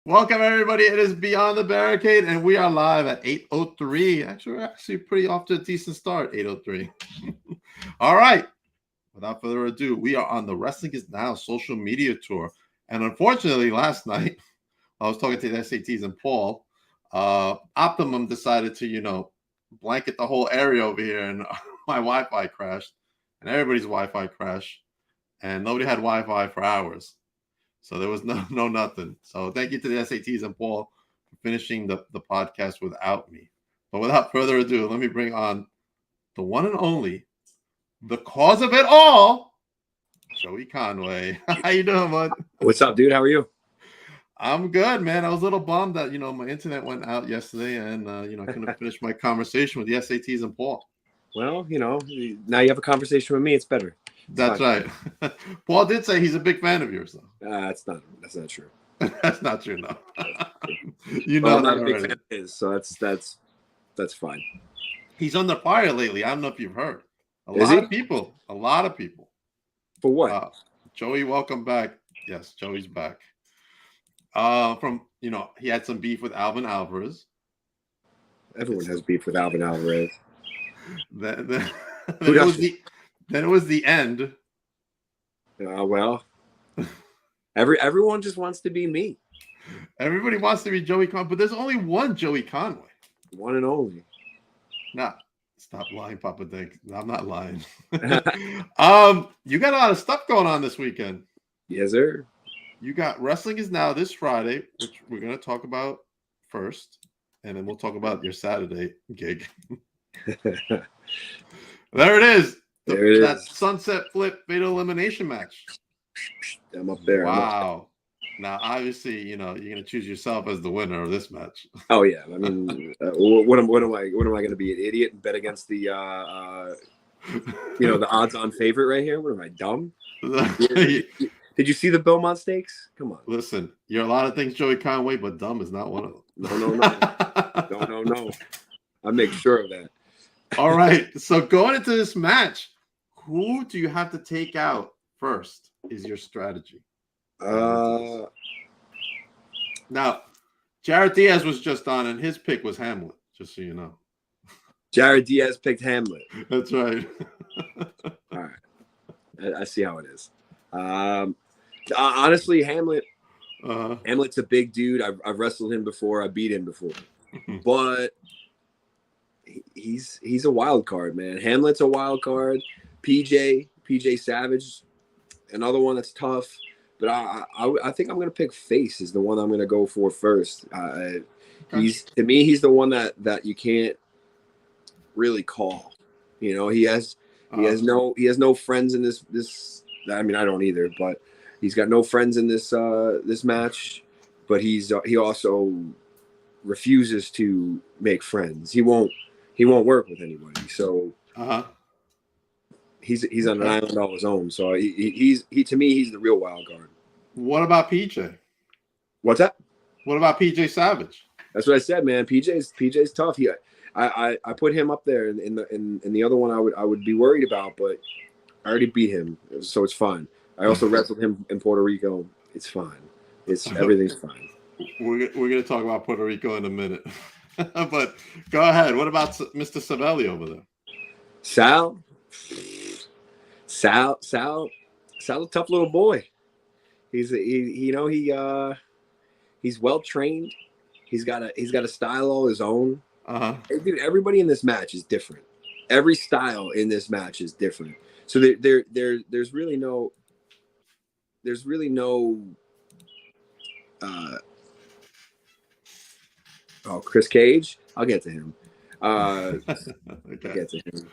Welcome, everybody. It is Beyond the Barricade, and we are live at 8:03. Actually, we're pretty off to a decent start, 8:03. All right. Without further ado, we are on the Wrestling Is Now social media tour. And unfortunately, last night, I was talking to the SATs and Paul. Optimum decided to, blanket the whole area over here, and my Wi-Fi crashed, and everybody's Wi-Fi crashed, and nobody had Wi-Fi for hours. So there was no nothing. So thank you to the SATs and Paul for finishing the podcast without me. But without further ado, let me bring on the one and only, the cause of it all, Joey Conway. How you doing, bud? What's up, dude? How are you? I'm good, man. I was a little bummed that, my internet went out yesterday and, I couldn't finish my conversation with the SATs and Paul. Well, now you have a conversation with me. It's better. That's right. Paul did say he's a big fan of yours, though. That's not true. That's not true, no. I'm not a big fan of his, so that's fine. He's under fire lately. I don't know if you've heard. A lot of people. For what? Joey, welcome back. Yes, Joey's back. He had some beef with Alvin Alvarez. Everyone has beef with Alvin Alvarez. Then it was the end. Well, everyone just wants to be me. Everybody wants to be Joey Conway, but there's only one Joey Conway. One and only. Nah, stop lying, Papa Dink. I'm not lying. You got a lot of stuff going on this weekend. Yes, sir. You got Wrestling Is Now this Friday, which we're going to talk about first, and then we'll talk about your Saturday gig. There it is. That sunset flip fatal elimination match. I'm up there. Wow. Now, obviously, you're going to choose yourself as the winner of this match. Oh yeah. I mean, what am I going to be, an idiot and bet against the the odds-on favorite right here? What am I, dumb? Did you see the Belmont Stakes? Come on. Listen, you're a lot of things, Joey Conway, but dumb is not one of them. No. I make sure of that. All right. So going into this match, who do you have to take out first is your strategy. Now, Jared Diaz was just on, and his pick was Hamlet, just so you know. Jared Diaz picked Hamlet. That's right. All right. I see how it is. Honestly, Hamlet's a big dude. I've wrestled him before. I beat him before. But he's a wild card, man. Hamlet's a wild card. PJ Savage, another one that's tough. But I think I'm gonna pick Face is the one I'm gonna go for first. He's the one that you can't really call. He has no friends in this. I mean, I don't either, but he's got no friends in this match. But he also refuses to make friends. He won't work with anybody. So he's on an island all his own. So he to me he's the real wild card. What about PJ? What's that? What about PJ Savage? That's what I said, man. PJ's tough. I put him up there in the other one I would be worried about, but I already beat him, so it's fine. I also wrestled him in Puerto Rico. It's fine. Everything's fine. We're going to talk about Puerto Rico in a minute. But go ahead. What about Mr. Savelli over there? Sal, a tough little boy. He's well trained. He's got a style all his own. Dude, everybody in this match is different. Every style in this match is different. So there's really no Chris Cage. I'll get to him. Okay. Get to him.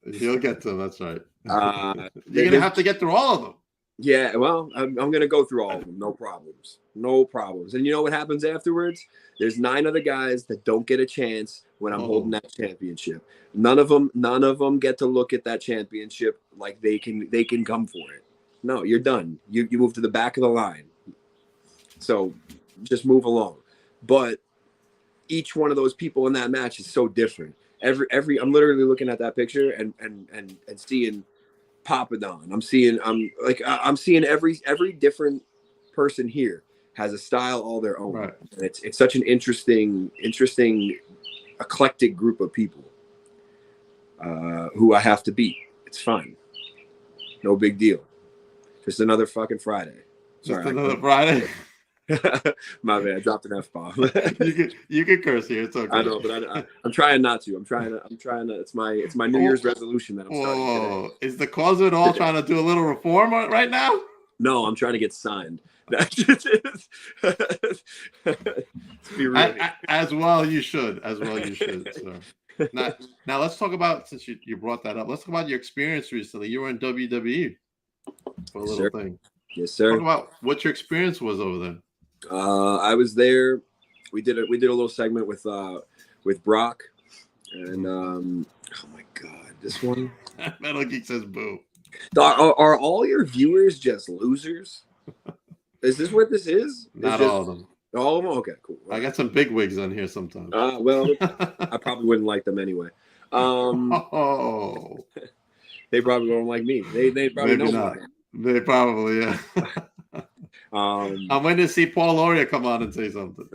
You'll get to him. That's right. You're gonna have to get through all of them. Yeah, well, I'm gonna go through all of them. No problems. And you know what happens afterwards? There's 9 other guys that don't get a chance when I'm holding that championship. None of them get to look at that championship like they can come for it. No, you're done. You move to the back of the line. So just move along. But each one of those people in that match is so different. I'm literally looking at that picture and seeing Papadon. I'm seeing every different person here has a style all their own. Right. And it's such an interesting, eclectic group of people who I have to beat. It's fine. No big deal. Just another fucking Friday. Just Sorry, another Friday. My bad. I dropped an F-bomb. you can curse here. It's okay. I know, but I'm trying not to. I'm trying to. It's my New Year's resolution that I'm starting today. Is the cause of it all trying to do a little reform right now? No, I'm trying to get signed. That's just to be real. As well you should. So. Now let's talk about, since you brought that up, let's talk about your experience recently. You were in WWE for a little thing. Yes, sir. Talk about what your experience was over there. I was there. We did a little segment with Brock, and oh my god, this one. Metal Geek says boo. Are all your viewers just losers? Is this what this is? Not all of them. All of them? Okay, cool. I got some big wigs on here sometimes. Well, I probably wouldn't like them anyway. They probably don't like me. They probably maybe know not. They probably, yeah. I'm waiting to see Paul Loria come on and say something.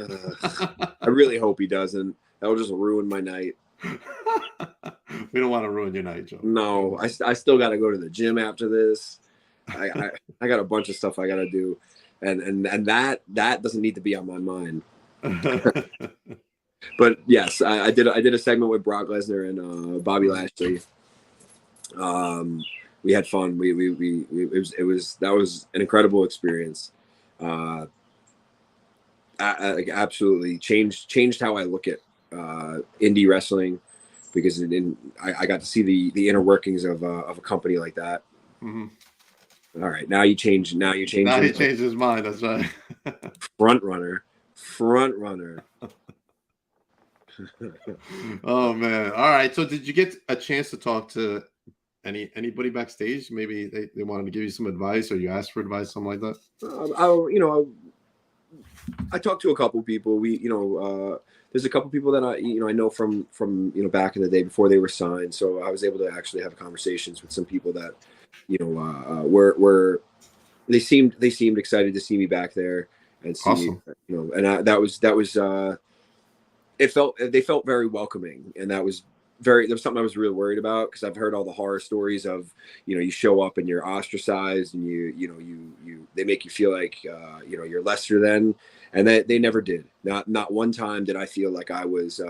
I really hope he doesn't. That'll just ruin my night. We don't want to ruin your night, Joe. No, I still got to go to the gym after this. I got a bunch of stuff I got to do, and that doesn't need to be on my mind. But yes, I did a segment with Brock Lesnar and Bobby Lashley. We had fun. That was an incredible experience. I absolutely changed how I look at indie wrestling, because I got to see the inner workings of a company like that. Mm-hmm. All right, now you change. Now he changed his mind. That's right. Front runner. Oh man! All right. So, did you get a chance to talk to anybody backstage? Maybe they wanted to give you some advice, or you asked for advice, something like that. I talked to a couple people. There's a couple people that I know from back in the day before they were signed. So I was able to actually have conversations with some people that were they seemed excited to see me back there and see awesome. And they felt very welcoming, and there was something I was really worried about, because I've heard all the horror stories of you show up and you're ostracized, and they make you feel like you're lesser than, and they never did. Not one time did I feel like I was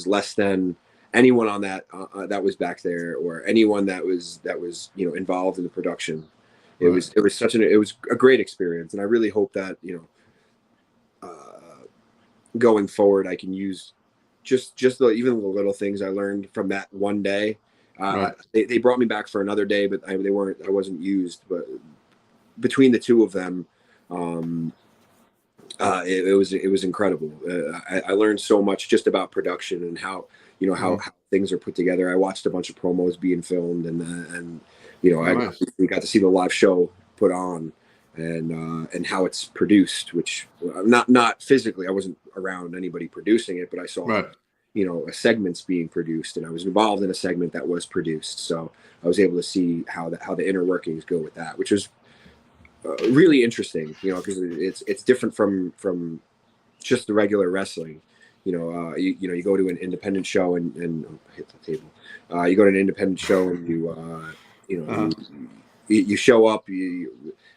less than anyone on that was back there, or anyone that was involved in the production. It was a great experience, and I really hope that going forward I can use just even the little things I learned from that one day. Right. They brought me back for another day, but I wasn't used. But between the two of them, it was incredible. I learned so much just about production and how things are put together. I watched a bunch of promos being filmed, and we got to see the live show put on, and how it's produced, which not physically, I wasn't around anybody producing it, but I saw a segments being produced, and I was involved in a segment that was produced, so I was able to see how the inner workings go with that, which was really interesting, because it's different from just the regular wrestling. You go to an independent show and hit the table. You go to an independent show and you show up.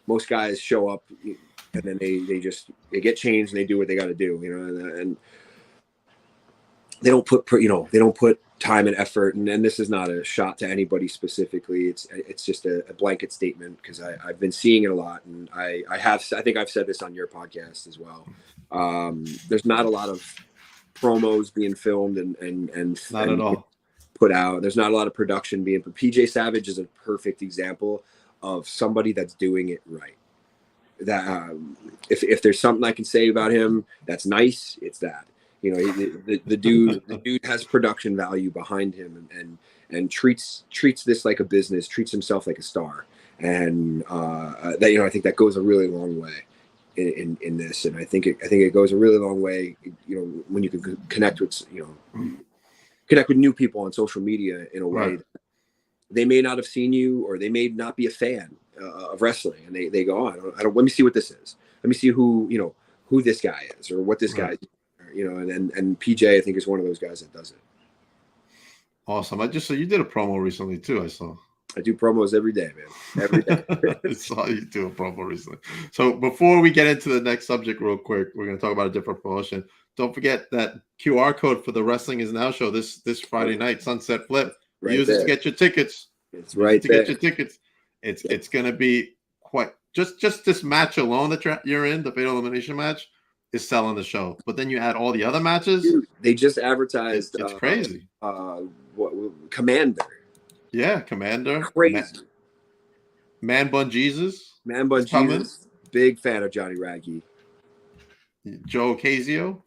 Most guys show up, and then they get changed and they do what they got to do, and they don't put time and effort. And this is not a shot to anybody specifically. It's just a blanket statement, because I've been seeing it a lot, and I think I've said this on your podcast as well. There's not a lot of promos being filmed and not at all put out. There's not a lot of production being. But PJ Savage is a perfect example of somebody that's doing it right. That if there's something I can say about him that's nice, it's that. The dude has production value behind him, and treats this like a business, treats himself like a star, and I think that goes a really long way in this, and I think it goes a really long way, when you can connect with new people on social media in a way that they may not have seen you, or they may not be a fan of wrestling, and they go, I don't let me see what this is. Let me see who this guy is or what this guy, and PJ I think is one of those guys that does it. Awesome. I just saw you did a promo recently too. I saw. I do promos every day, man. Every day. I saw you do a promo recently. So before we get into the next subject real quick, we're going to talk about a different promotion. Don't forget that QR code for the Wrestling Is Now show this Friday night, Sunset Flip. Use it to get your tickets. It's right there. Get your tickets. It's going to be quite just this match alone that you're in, the Fatal Elimination match, is selling the show. But then you add all the other matches. Dude, they just advertised. It's crazy. Commander. Yeah, Commander. Crazy. Man Bun Jesus. Man Bun Jesus. Big fan of Johnny Raggy. Joe Ocasio,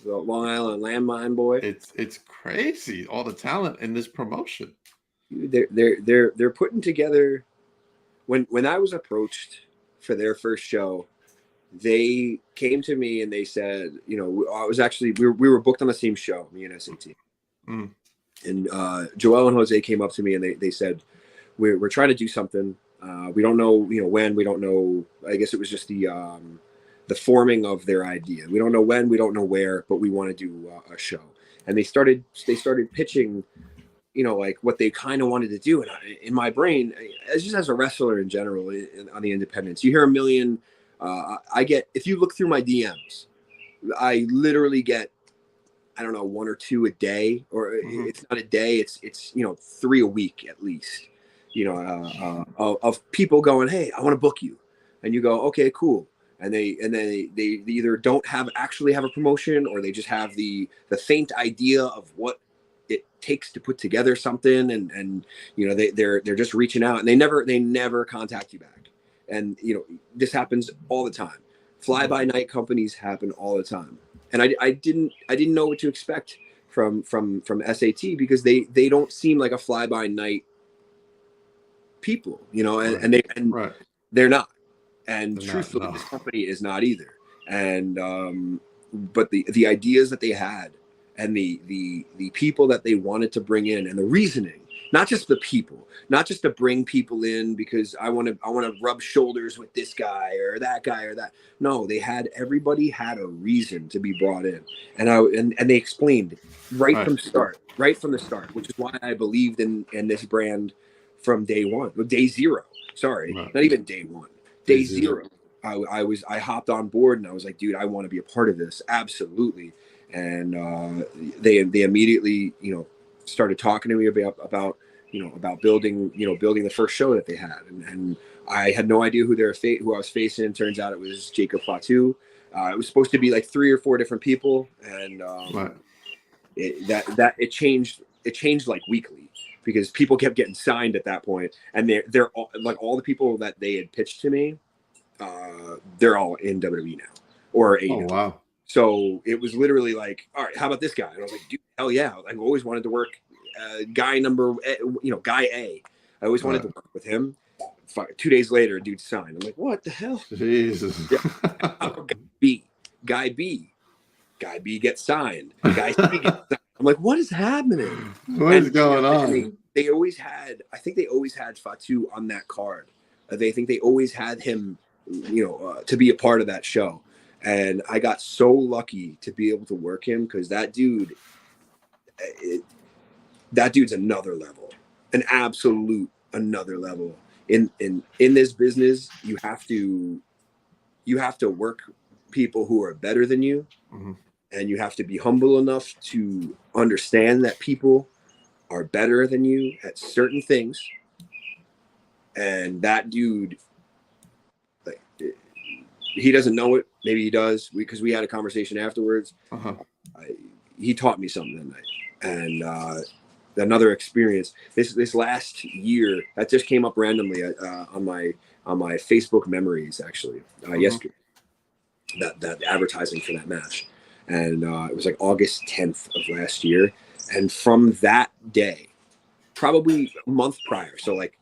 the Long Island landmine boy. It's crazy, all the talent in this promotion. They're putting together. When I was approached for their first show, they came to me and they said, I was actually we were booked on the same show, me and SAT. Mm. And Joel and Jose came up to me and they said, we're trying to do something. We don't know, when. We don't know. I guess it was just the forming of their idea. We don't know when. We don't know where. But we want to do a show. And they started pitching, like what they kind of wanted to do. And in my brain, just as a wrestler in general, on the independents, you hear a million. If you look through my DMs, I literally get, I don't know, 1 or 2 a day, or it's not a day. It's 3 a week at least. Of people going, hey, I want to book you, and you go, okay, cool, and they either don't actually have a promotion, or they just have the faint idea of what it takes to put together something, and they're just reaching out, and they never contact you back, and this happens all the time. Fly by night companies happen all the time, and I didn't know what to expect from SAT, because they don't seem like a fly by night people, and they're not, and truthfully, this company is not either. And but the ideas that they had, and the people that they wanted to bring in, and the reasoning, not just the people, not just to bring people in because I want to rub shoulders with this guy or that guy or that. No, everybody had a reason to be brought in, and they explained right from the start, which is why I believed in this brand from day zero. Sorry, not even day one. Day zero. I hopped on board and I was like, dude, I want to be a part of this. Absolutely. And they immediately, started talking to me about building the first show that they had. And I had no idea who I was facing. Turns out it was Jacob Fatu. It was supposed to be like 3 or 4 different people. And it changed like weekly, because people kept getting signed at that point, and they're all, like, all the people that they had pitched to me, they're all in WWE now or AEW. Oh, wow. So it was literally like, all right, how about this guy? And I was like, dude, hell yeah! I've always wanted to work guy A. I always wanted to work with him. 2 days later, a dude signed. I'm like, what the hell? Jesus. Guy B gets signed. Guy C gets signed. I'm like, what is happening? What is going on? They always had, I think they always had Fatu on that card. They think they always had him, to be a part of that show. And I got so lucky to be able to work him, because that dude's another level, an absolute another level. In this business, you have to work people who are better than you. Mm-hmm. And you have to be humble enough to understand that people are better than you at certain things. And that dude, like, he doesn't know it. Maybe he does, because we had a conversation afterwards. Uh-huh. He taught me something that night. And another experience, this last year, that just came up randomly on my Facebook memories, actually, yesterday. That advertising for that match. And it was like August 10th of last year. And from that day, probably a month prior, so like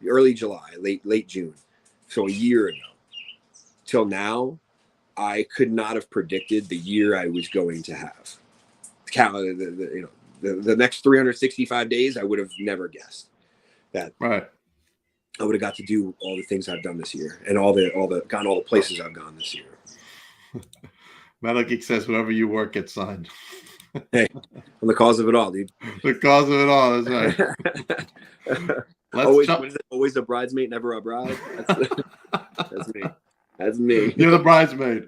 early July, late June, so a year ago, till now, I could not have predicted the year I was going to have. The next 365 days, I would have never guessed that. Right. I would have got to do all the things I've done this year, and all the places I've gone this year. Metal Geek says whoever you work gets signed. Hey, I'm the cause of it all, dude. The cause of it all. That's right. Always, what is it? Always a bridesmaid, never a bride. That's me. That's me. You're the bridesmaid.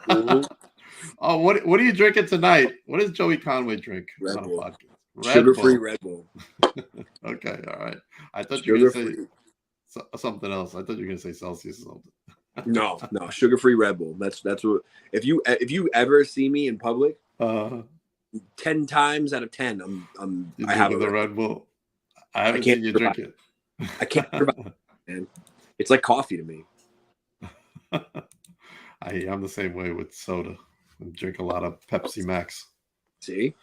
Mm-hmm. Oh, what are you drinking tonight? What does Joey Conway drink Red on a Bull. podcast? Sugar-free Red Bull. Okay, all right. I thought you were going to say something else. I thought you were going to say Celsius or something. No, sugar-free Red Bull. That's what. If you ever see me in public, 10 times out of 10, I have the Red Bull. I haven't seen you drink it. I can't survive, man. It's like coffee to me. I'm the same way with soda. I drink a lot of Pepsi Max. See?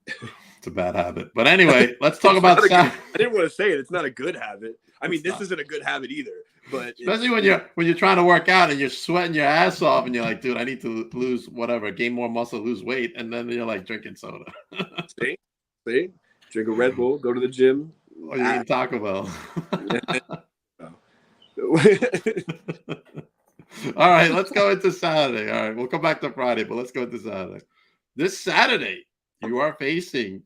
It's a bad habit. But anyway, let's talk about I didn't want to say it. It's not a good habit. I mean, this isn't a good habit either. But especially when you're trying to work out and you're sweating your ass off and you're like, dude, I need to lose whatever, gain more muscle, lose weight, and then you're like drinking soda. See? Drink a Red Bull, go to the gym. Or you eat Taco Bell. All right, let's go into Saturday. All right, we'll come back to Friday, but let's go into Saturday. This Saturday, you are facing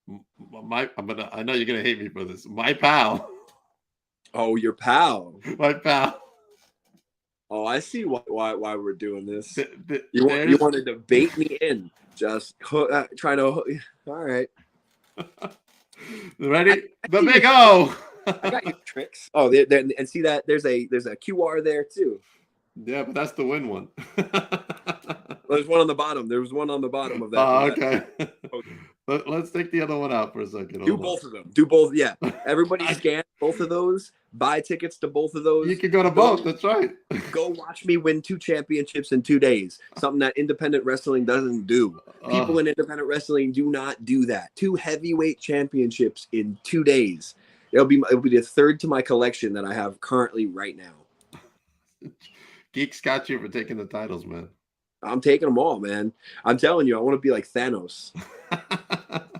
I know you're gonna hate me for this. My pal. Oh, your pal. My pal. Oh, I see why we're doing this. You want to debate me in? Just trying to. All right. Ready? The Big O. I got your tricks. Oh, and see that there's a QR there too. Yeah, but that's the win one. Well, there's one on the bottom. There was one on the bottom of that. Oh, okay. Let's take the other one out for a second. Do both of them. Do both. Yeah. Everybody scan both of those. Buy tickets to both of those. You can go to both. That's right. Go watch me win 2 championships in 2 days. Something that independent wrestling doesn't do. People in independent wrestling do not do that. 2 heavyweight championships in 2 days. It'll be the third to my collection that I have currently right now. Geeks got you for taking the titles, man. I'm taking them all, man. I'm telling you, I want to be like Thanos.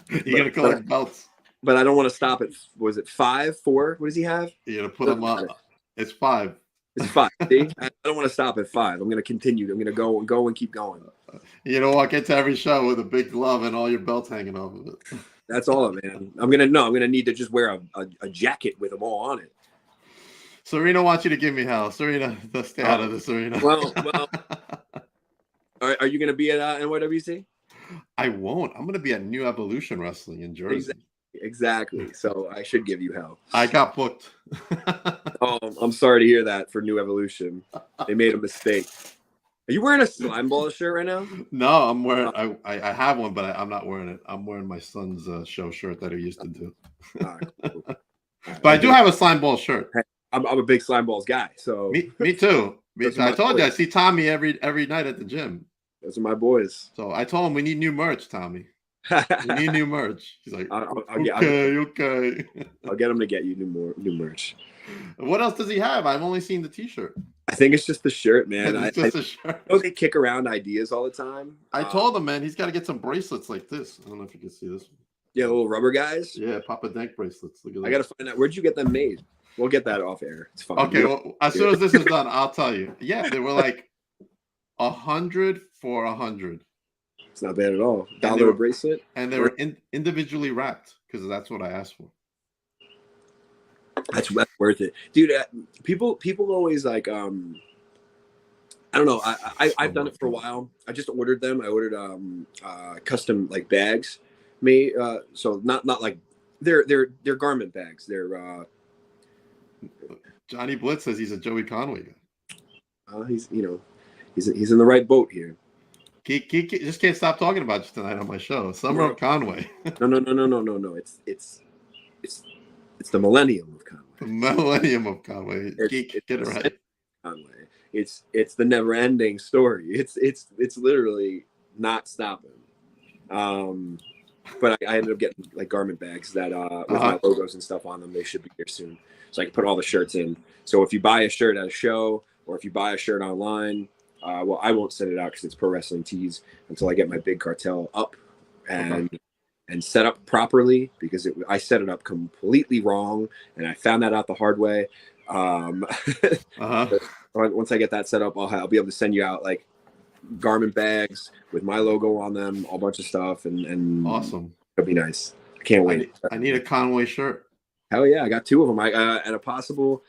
You're going to collect belts. But I don't want to stop at, was it 5, 4? What does he have? You're going to put them on. It's 5. It's 5. See? I don't want to stop at 5. I'm going to continue. I'm going to go and keep going. You don't walk into every show with a big glove and all your belts hanging off of it. That's all, man. I'm going to need to just wear a jacket with them all on it. Serena wants you to give me hell. Serena, let's stay out of this, Serena. Well. Are you going to be at NYWC? I won't. I'm going to be at New Evolution Wrestling in Jersey. Exactly. So I should give you hell. I got booked. Oh, I'm sorry to hear that for New Evolution. They made a mistake. Are you wearing a slime ball shirt right now? No, I'm wearing. I have one, but I'm not wearing it. I'm wearing my son's show shirt that he used to do. Cool. But I do have a slime ball shirt. I'm a big slime balls guy. So me too. I told you I see Tommy every night at the gym. Those are my boys. So I told him we need new merch, Tommy. We need new merch. He's like, okay. I'll get him to get you new merch. What else does he have? I've only seen the T-shirt. I think it's just the shirt, man. It's just a shirt. I know they kick around ideas all the time. I told him, man, he's got to get some bracelets like this. I don't know if you can see this one. Yeah, little rubber guys. Yeah, Papa Dank bracelets. Look at that. I got to find out, where'd you get them made? We'll get that off air. It's fine. Okay, well, as soon as this is done, I'll tell you. Yeah, they were like 100 for 100. It's not bad at all. $1 a bracelet. And they were individually wrapped because that's what I asked for. That's worth it, dude. People always like I don't know. I've done it for a while. I just ordered them. I ordered custom like bags made. So not like they're garment bags. They're Johnny Blitz says he's a Joey Conway guy. He's in the right boat here. He just can't stop talking about you tonight on my show. Summer of Conway. No. It's the millennium of Conway. The millennium of Conway. Get it right. Conway. It's the never-ending story. It's literally not stopping. But I ended up getting like garment bags that with my logos and stuff on them. They should be here soon, so I can put all the shirts in. So if you buy a shirt at a show or if you buy a shirt online, well, I won't send it out because it's Pro Wrestling Tees until I get my big cartel up and and set up properly, because I set it up completely wrong, and I found that out the hard way. Uh-huh. Once I get that set up, I'll be able to send you out like garment bags with my logo on them, a bunch of stuff, and Awesome. it'll be nice. I can't wait. I need a Conway shirt. Hell yeah, I got 2 of them. And a possible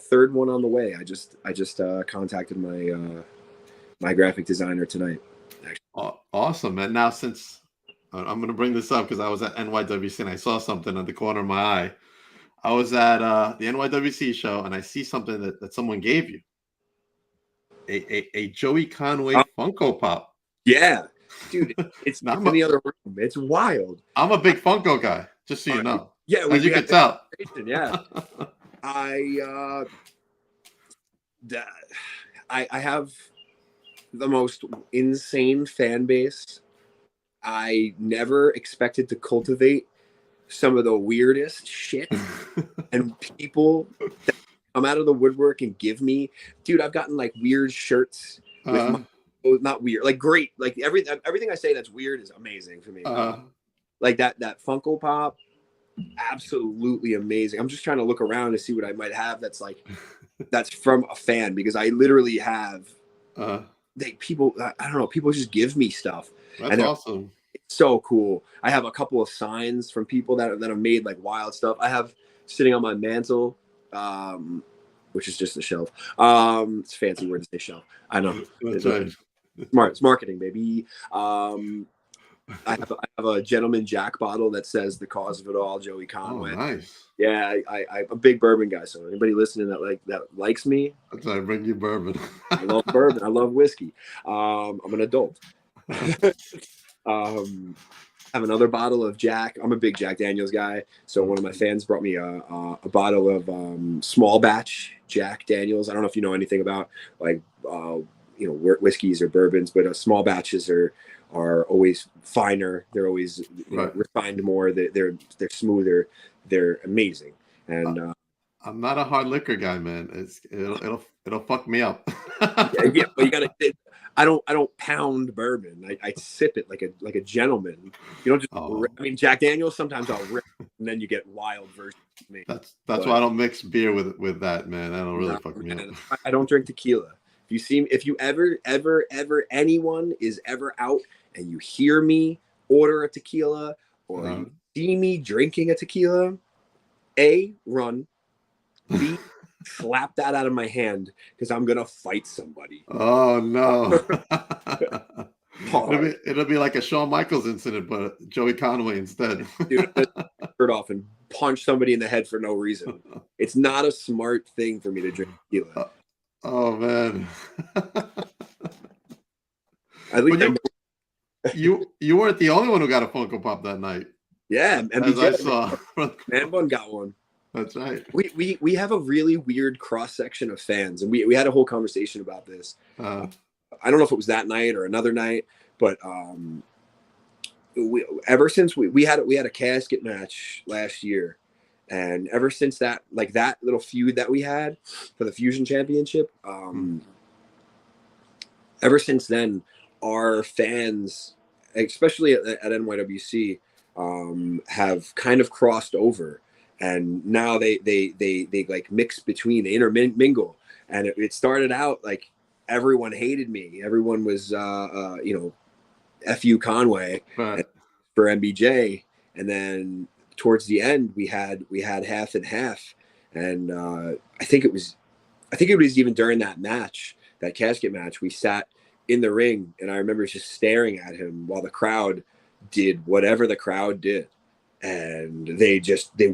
third one on the way. I just contacted my graphic designer tonight. Awesome. And now, since I'm going to bring this up because I was at NYWC and I saw something at the corner of my eye. I was at the NYWC show and I see something that someone gave you. A Joey Conway Funko Pop. Yeah, dude, it's in the other room. It's wild. I'm a big Funko guy, just so you know. Yeah, as you can tell. Yeah, I have the most insane fan base. I never expected to cultivate some of the weirdest shit and people that come out of the woodwork and give me, dude. I've gotten like weird shirts with not weird, like great, like everything I say that's weird is amazing for me. Like that Funko Pop, absolutely amazing. I'm just trying to look around to see what I might have that's like that's from a fan, because I literally have people, I don't know, people just give me stuff. That's awesome. It's so cool. I have a couple of signs from people that have made like wild stuff. I have sitting on my mantle, which is just a shelf. It's a fancy word to say shelf. I know. That's right. Smart. It's marketing, baby. I have a Gentleman Jack bottle that says "The cause of it all, Joey Conway." Oh, nice. Yeah, I'm a big bourbon guy. So anybody listening that likes me, that's why I bring you bourbon. I love bourbon. I love whiskey. I'm an adult. I have another bottle of Jack. I'm a big Jack Daniels guy. So one of my fans brought me a bottle of small batch Jack Daniels. I don't know if you know anything about like whiskeys or bourbons, but small batches are always finer. They're always refined more. They're smoother. They're amazing. And I'm not a hard liquor guy, man. It'll fuck me up. yeah, but you gotta. I don't pound bourbon. I sip it like a gentleman. You don't just. I mean, Jack Daniels. Sometimes I'll rip, and then you get wild versions of me. That's why I don't mix beer with that, man. That'll really fuck me up. I don't drink tequila. If you ever anyone is ever out and you hear me order a tequila or you see me drinking a tequila, A, run. B, slap that out of my hand, because I'm gonna fight somebody. Oh no. It'll be like a Shawn Michaels incident, but Joey Conway instead. Dude, shirt off and punch somebody in the head for no reason. It's not a smart thing for me to drink tequila. Oh man. At least you weren't the only one who got a Funko Pop that night. Yeah, as I saw. Man Bun got one. That's right. We have a really weird cross section of fans, and we had a whole conversation about this. I don't know if it was that night or another night, but ever since we had a casket match last year, and ever since that, like that little feud that we had for the Fusion Championship, ever since then, our fans, especially at NYWC, have kind of crossed over. And now they like mix between, they intermingle. And it started out like everyone hated me. Everyone was, F.U. Conway for MBJ. And then towards the end, we had half and half. And I think it was even during that match, that casket match, we sat in the ring, and I remember just staring at him while the crowd did whatever the crowd did. And they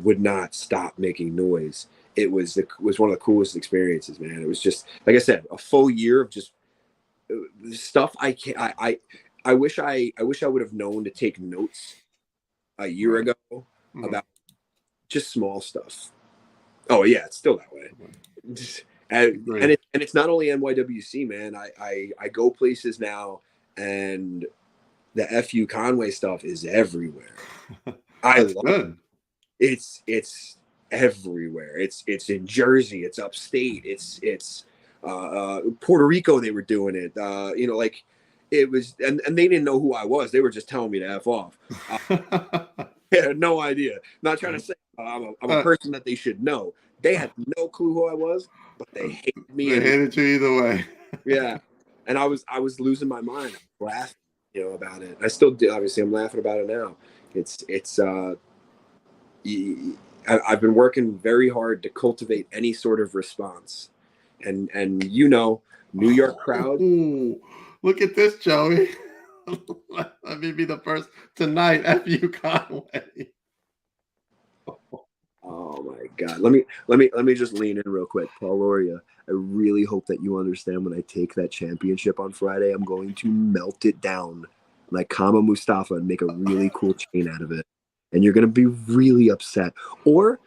would not stop making noise. It was one of the coolest experiences, man. It was just, like I said, a full year of just stuff. I wish I would have known to take notes a year ago about just small stuff. Oh yeah, it's still that way. And it's not only NYWC, man. I go places now, and the F.U. Conway stuff is everywhere. I love it. It's everywhere. It's in Jersey. It's upstate. It's Puerto Rico. They were doing it. it was, and they didn't know who I was. They were just telling me to F off. They had no idea. Not trying to say I'm a person that they should know. They had no clue who I was, but they hated me. They hated you either way. Yeah, and I was losing my mind. I was laughing, about it. I still do. Obviously, I'm laughing about it now. I've been working very hard to cultivate any sort of response, and New York crowd. Ooh, look at this, Joey. Let me be the first tonight. F you, Conway. Oh my God! Let me just lean in real quick, Paul Loria. I really hope that you understand when I take that championship on Friday, I'm going to melt it down like Kama Mustafa and make a really cool chain out of it. And you're going to be really upset. Or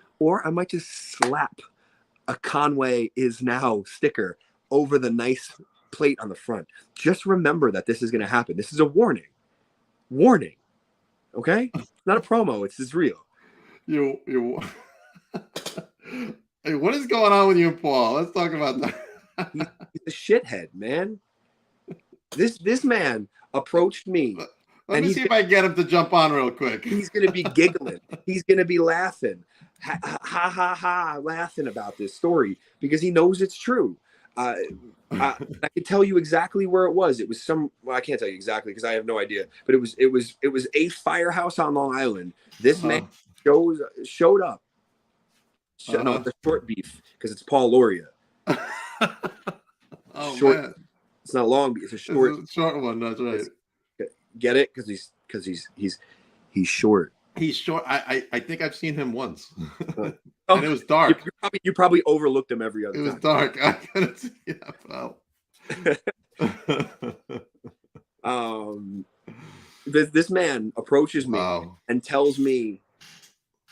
I might just slap a Conway is now sticker over the nice plate on the front. Just remember that this is going to happen. This is a warning. Warning. Okay? It's not a promo. It's real. You. Hey, what is going on with you and Paul? Let's talk about that. He's a shithead, man. This man approached me. Let me see if I can get him to jump on real quick. He's going to be giggling. He's going to be laughing. Ha, ha, ha, ha, laughing about this story because he knows it's true. I can tell you exactly where it was. It was I can't tell you exactly because I have no idea. But it was a firehouse on Long Island. This man showed up. No, it's a short beef because it's Paul Loria. Short. Man. It's not long beef. It's a short one. That's right. Get it? Because he's short. He's short. I think I've seen him once, and it was dark. You probably overlooked him every other time. It was dark. I couldn't see that. This man approaches me and tells me,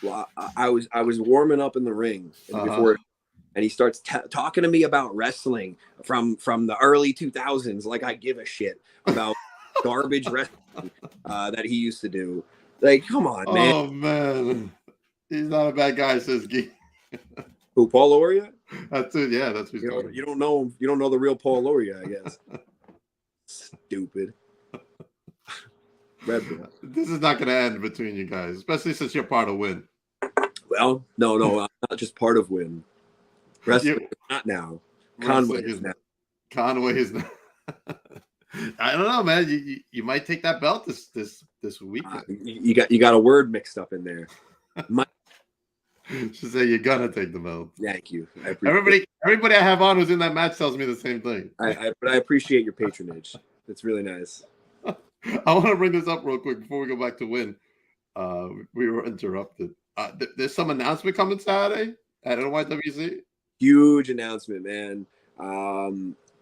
well, I was warming up in the ring before, and he starts talking to me about wrestling from the early 2000s, like I give a shit about garbage wrestling that he used to do. Like, come on, man. Oh man, he's not a bad guy, says Gee. Who, Paul Loria? That's it. Yeah, that's who's you don't know him. You don't know the real Paul Loria, I guess. Stupid. This is not going to end between you guys, especially since you're part of Win. Well, no, I'm not just part of Win. Wrestling is not now. Conway is now. Conway is now. I don't know, man. You might take that belt this weekend. You got a word mixed up in there. Should say you're gonna take the belt. Thank you. Everybody I have on who's in that match tells me the same thing. But I appreciate your patronage. It's really nice. I want to bring this up real quick before we go back to Win. We were interrupted. There's some announcement coming Saturday at NYWC. Huge announcement, man.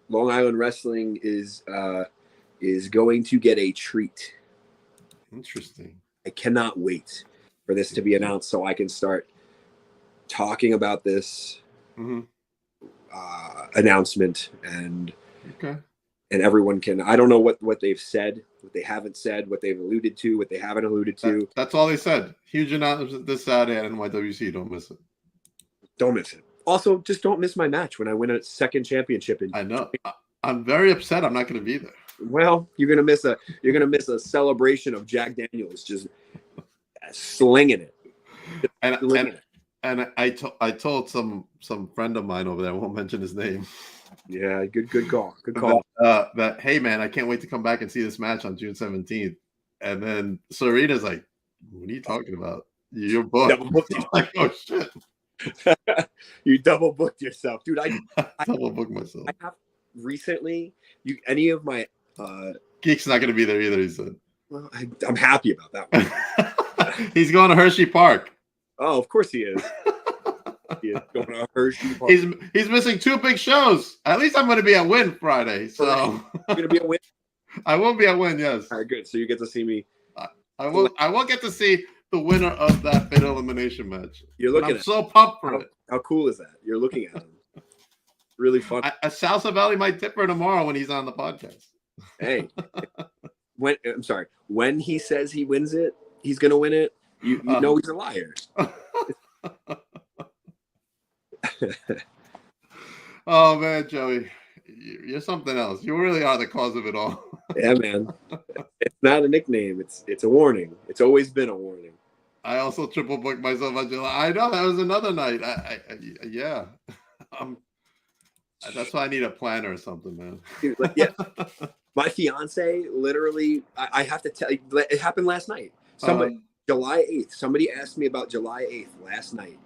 Long Island Wrestling is going to get a treat. Interesting. I cannot wait for this to be announced so I can start talking about this announcement and everyone can. I don't know what they've said, what they haven't said, what they've alluded to, what they haven't alluded to. That's all they said. Huge announcement this Saturday at NYWC. Don't miss it. Don't miss it. Also, just don't miss my match when I win a second championship. I know. I'm very upset. I'm not going to be there. Well, you're gonna miss a celebration of Jack Daniels just slinging it. And I told some friend of mine over there. I won't mention his name. Yeah, good call. Good call. That hey man, I can't wait to come back and see this match on June 17th. And then Serena's like, "What are you talking about? You're booked." Double booked. Like, oh shit. You double booked yourself, dude. I double booked myself. I have recently. Any of my Geek's not going to be there either. He said. Well, I'm happy about that one. He's going to Hershey Park. Oh, of course he is. He is going to Hershey Park. He's missing 2 big shows. At least I'm going to be at Win Friday. So you're going to be at Win. I will be at Win. Yes. All right, good. So you get to see me. I will get to see the winner of that fatal elimination match. You're looking. I'm so pumped for it. How cool is that? You're looking at him. Really fun. Salsa Valley might tip her tomorrow when he's on the podcast. Hey, when he says he wins it, he's gonna win it. You know he's a liar. Oh man, Joey, You're something else. You really are the cause of it all. Yeah, man. It's not a nickname. It's a warning. It's always been a warning. I also triple booked myself on July. I know that was another night. Yeah. That's why I need a planner or something, man. Dude, like, yeah. My fiance literally, I have to tell you, it happened last night. Somebody, July 8th, somebody asked me about July 8th last night.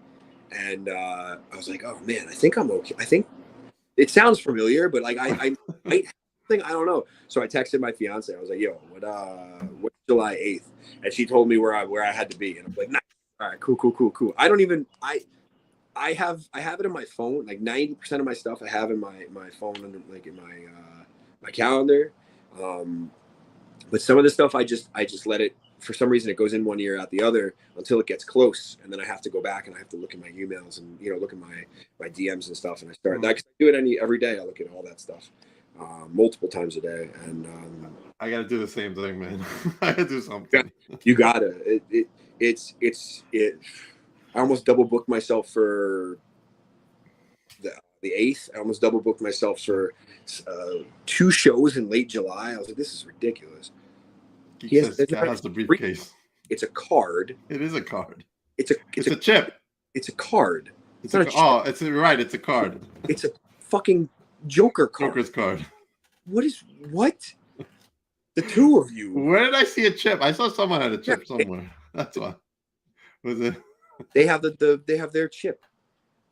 And I was like, oh man, I think I'm okay. I think it sounds familiar, but like I might think, I don't know. So I texted my fiance. I was like, yo, what's July 8th? And she told me where I had to be. And I'm like, nice. All right, cool. I don't even, I have it in my phone. Like 90% of my stuff I have in my phone under like in my calendar. But some of the stuff I just let it, for some reason it goes in one ear out the other until it gets close, and then I have to go back and I have to look at my emails and look at my DMs and stuff, and I start that. I do it every day. I look at all that stuff multiple times a day, and I gotta do the same thing, man. I gotta do something. You gotta. It's I almost double booked myself for the 8th. I almost double booked myself for 2 shows in late July. I was like, this is ridiculous. That has the briefcase. It's a card. It is a card. It's a chip. It's a card. It's not a chip. It's right. It's a card. It's a fucking Joker card. Joker's card. What? The two of you. Where did I see a chip? I saw someone had a chip somewhere. That's why. Was it? They have they have their chip.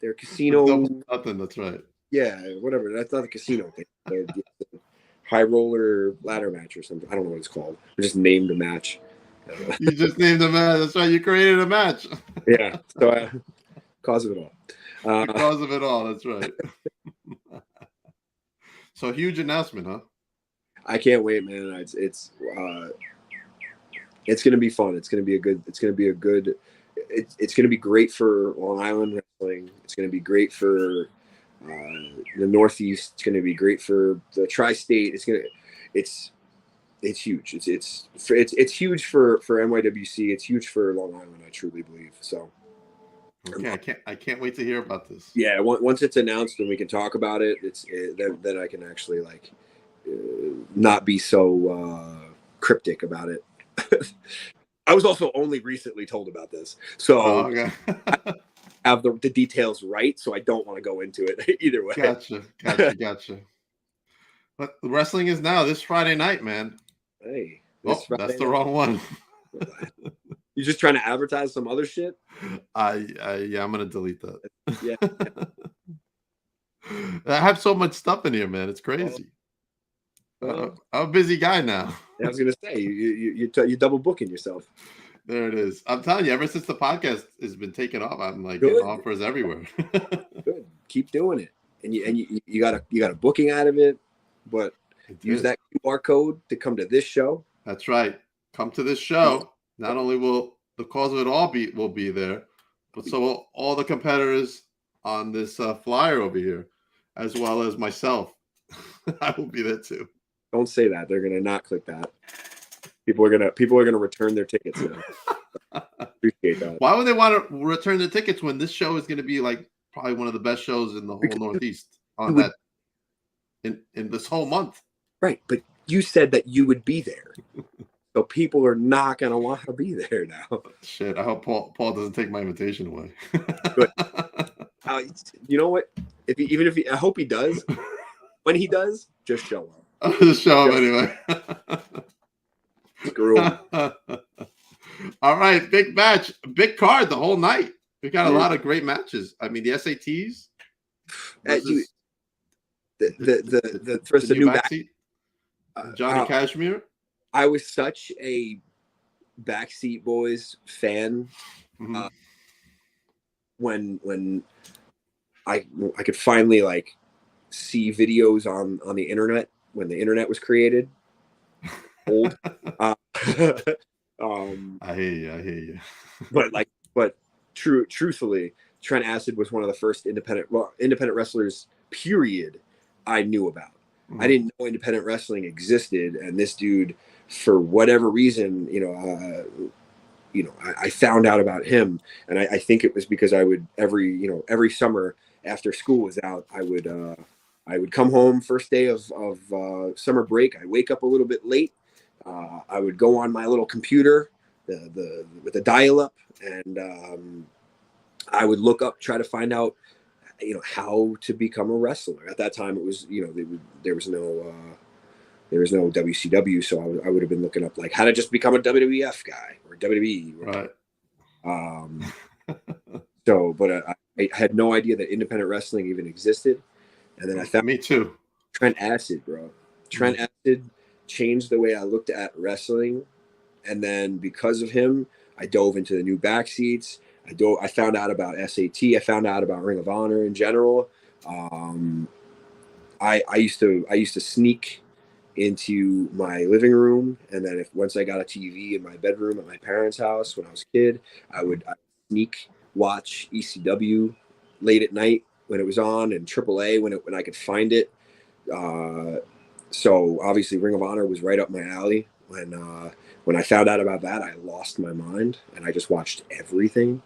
Their casino. Nothing. That's right. Yeah, whatever. That's not a casino thing. The high roller ladder match or something. I don't know what it's called. I just named a match. You just named a match. That's right. You created a match. Yeah. So cause of it all. The cause of it all. That's right. So huge announcement, huh? I can't wait, man. It's going to be fun. It's going to be a good. It's going to be great for Long Island wrestling. It's going to be great for the Northeast. It's going to be great for the tri-state. It's huge. It's huge for NYWC. It's huge for Long Island. I truly believe so. Okay, I can't wait to hear about this. Yeah, once it's announced and we can talk about it, then I can actually not be so cryptic about it. I was also only recently told about this, so okay. I have the details right, so I don't want to go into it either way. Gotcha. But the wrestling is now this Friday night, man. Hey, that's the wrong one. You just trying to advertise some other shit? Yeah, I'm gonna delete that. Yeah. I have so much stuff in here, man. It's crazy. I'm a busy guy now. I was gonna say you double booking yourself. There it is. I'm telling you, ever since the podcast has been taken off, I'm getting offers everywhere. Good. Keep doing it, and you got a booking out of it, but use that QR code to come to this show. That's right. Come to this show. Not only will the cause of it all will be there, but so will all the competitors on this flyer over here, as well as myself. I will be there too. Don't say that. They're gonna not click that. People are gonna return their tickets now. Appreciate that. Why would they want to return the tickets when this show is going to be probably one of the best shows in the whole Northeast on that in this whole month? Right, but you said that you would be there. So people are not going to want to be there now. Shit, I hope Paul doesn't take my invitation away. Good. You know what? I hope he does. When he does, just show up. Just show up anyway. Screw him. All right, big match, big card the whole night. We got a lot of great matches. I mean, the SATs. The new backseat. Johnny Cashmere. I was such a Backseat Boys fan when I could finally see videos on the internet when the internet was created. Old. I hear you. but truthfully, Trent Acid was one of the first independent wrestlers, period, I knew about. I didn't know independent wrestling existed, and this dude, for whatever reason, I found out about him, and I think it was because I would every summer after school was out, I I would come home first day of summer break. I wake up a little bit late. I would go on my little computer, with the dial-up, and I would look up, try to find out, how to become a wrestler. At that time, it was, there was no WCW, so I would have been looking up like how to just become a WWF guy or WWE. Right. But I had no idea that independent wrestling even existed, and then I found me too. Trent Acid, bro. Trent Acid changed the way I looked at wrestling, and then because of him, I dove into the new backseats. I found out about SAT. I found out about Ring of Honor in general. I used to sneak into my living room, and then once I got a TV in my bedroom at my parents' house when I was a kid, I'd sneak watch ECW late at night when it was on, and AAA when I could find it. So obviously Ring of Honor was right up my alley. When I found out about that, I lost my mind and I just watched everything.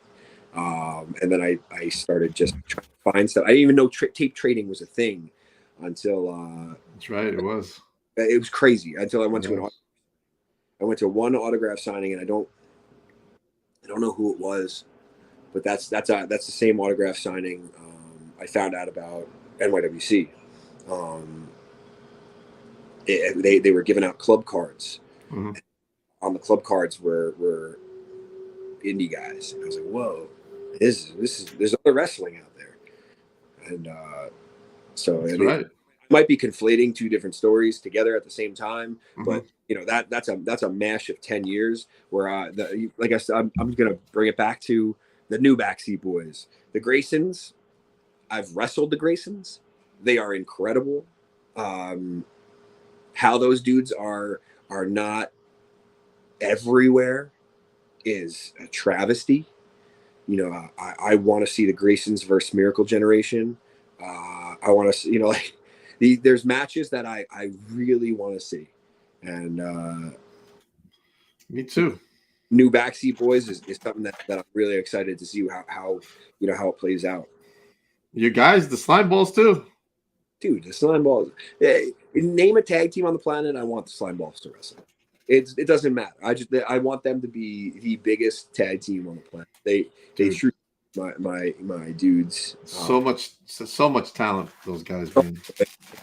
And then I started just trying to find stuff. I didn't even know tape trading was a thing until that's right, it was. It was crazy until I went to one autograph signing, and I don't know who it was, but that's the same autograph signing I found out about NYWC. They were giving out club cards. Mm-hmm. On the club cards were indie guys. And I was like, whoa, there's other wrestling out there. And right. I might be conflating two different stories together at the same time, mm-hmm. but that's a mash of 10 years where like I said, I'm gonna bring it back to the new Backseat Boys, the Graysons. I've wrestled the Graysons. They are incredible. How those dudes are not everywhere is a travesty. I want to see the Graysons versus Miracle Generation. I want to see, like there's matches that I really want to see. And me too. New Backseat Boys is something that I'm really excited to see how it plays out. You guys, the Slime Balls too. Dude, the Slime Balls. Name a tag team on the planet, I want the Slime Balls to wrestle. It doesn't matter. I want them to be the biggest tag team on the planet. They treat my dudes. So much talent those guys bring.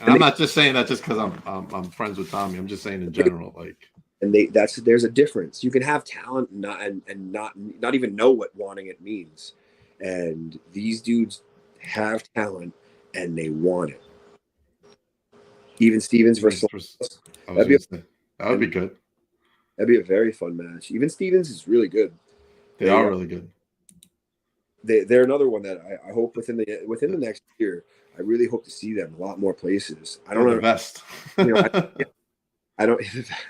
And I'm not just saying that just because I'm friends with Tommy. I'm just saying in general, like. And there's a difference. You can have talent and not even know what wanting it means. And these dudes have talent and they want it. Even Stevens versus that would be good. That'd be a very fun match. Even Stevens is really good. They are really good. They're another one that I hope within the next year. I really hope to see them a lot more places. I don't know the best. I don't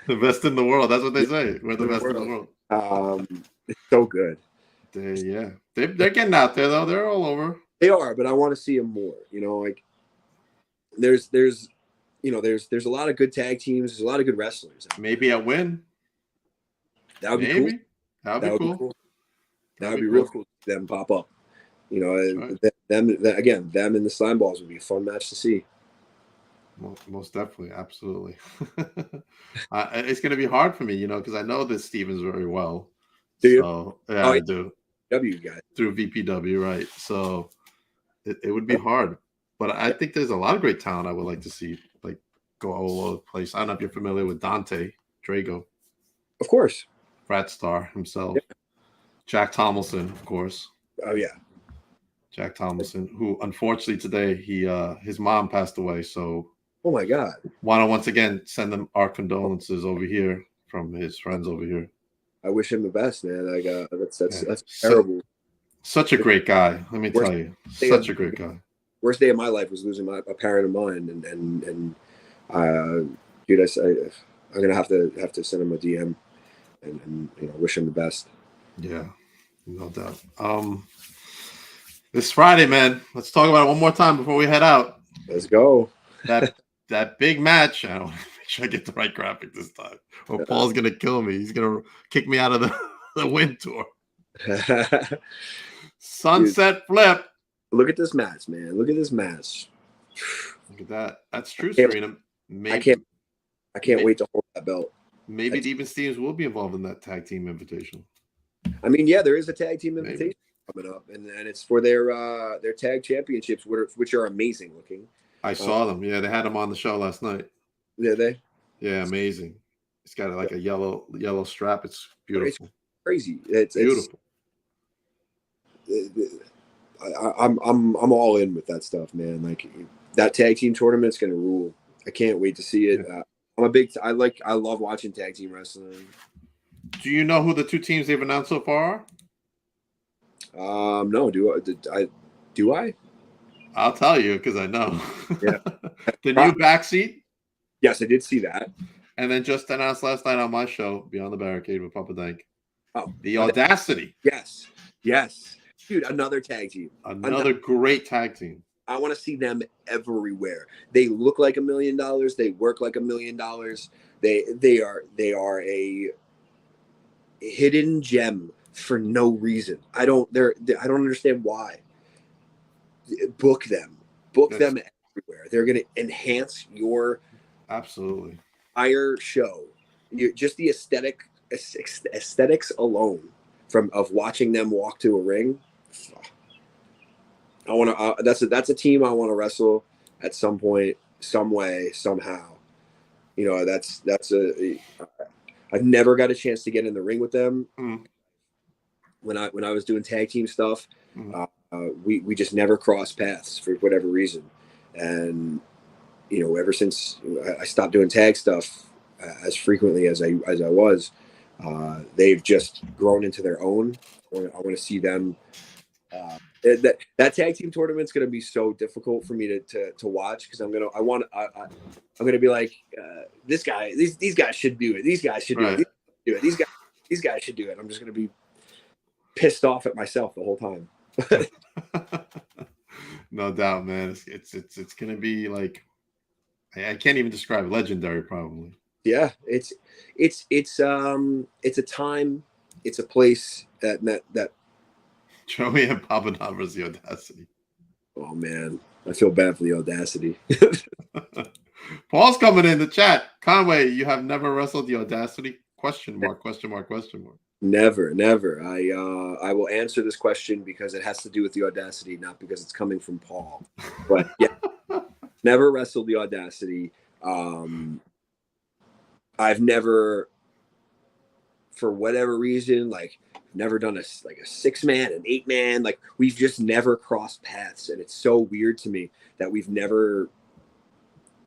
the best in the world. That's what they say. We're the best in the world. It's so good. They're getting out there though. They're all over. They are, but I want to see them more. Like there's a lot of good tag teams. There's a lot of good wrestlers. Maybe a win. That would be cool. That would be cool. That would be real cool to see them pop up. Right. Them and the Slime Balls would be a fun match to see. Most definitely, absolutely. It's going to be hard for me, because I know this Stevens very well. Do you? So, yeah, I do. W guy through VPW, right? So it would be hard, but I think there's a lot of great talent I would like to see, like go all over the place. I don't know if you're familiar with Dante Drago, of course, Frat Star himself, Jack Tomlinson, of course. Oh yeah, Jack Tomlinson, who unfortunately today his mom passed away. So, oh my God, want to once again send them our condolences over here from his friends over here. I wish him the best, man. That's terrible. Such a great guy. Let me tell you, such a great guy. Worst day of my life was losing a parent of mine, and dude, I'm gonna have to send him a DM and wish him the best. Yeah, no doubt. This Friday, man. Let's talk about it one more time before we head out. Let's go. That big match. I want to make sure I get the right graphic this time, or Paul's gonna kill me. He's gonna kick me out of the win tour. Sunset Flip. Look at this match, man. Look at this match. Look at that. That's true, can't- Serena. I Maybe can't may- wait to hold that belt. maybe Demon Stevens will be involved in that tag team invitation. I mean, yeah, there is a tag team Maybe. invitation coming up, and it's for their tag championships, which are amazing looking. I saw them. Yeah, they had them on the show last night. Yeah, they. Yeah, amazing. It's got like a yellow strap. It's beautiful. It's crazy. It's beautiful. I'm all in with that stuff, man. Like that tag team tournament's gonna rule. I can't wait to see it. Yeah. I love watching tag team wrestling. Do you know who the 2 teams they've announced so far are? No, do I? I'll tell you because I know. Yeah. The new backseat. Yes, I did see that. And then just announced last night on my show, Beyond the Barricade with Papa Dank. Oh, the Audacity. Yes. Dude, another tag team. Another great tag team. I want to see them everywhere. They look like $1 million. They work like $1 million. They are a hidden gem for no reason. I don't understand why. Book them everywhere. They're going to enhance your absolutely entire show. Just the aesthetics alone of watching them walk to a ring. I want to. That's a team I want to wrestle at some point, some way, somehow. You know, I've never got a chance to get in the ring with them. Mm. When I was doing tag team stuff, we just never crossed paths for whatever reason, and you know, ever since I stopped doing tag stuff as frequently as I was, they've just grown into their own. I want to see them. That tag team tournament's going to be so difficult for me to watch because I'm going to be like these guys should do it. These guys should do it. These guys should do it. I'm just going to be pissed off at myself the whole time. No doubt, man. It's going to be like I can't even describe it. Legendary, probably. Yeah, it's a time, it's a place that. Joey and Papa Don versus the Audacity. Oh man, I feel bad for the Audacity. Paul's coming in the chat. Conway, you have never wrestled the Audacity? Question mark. Never. I will answer this question because it has to do with the Audacity, not because it's coming from Paul. But yeah, never wrestled the Audacity. I've never, for whatever reason, never done a 6-man, an 8-man. Like we've just never crossed paths, and it's so weird to me that we've never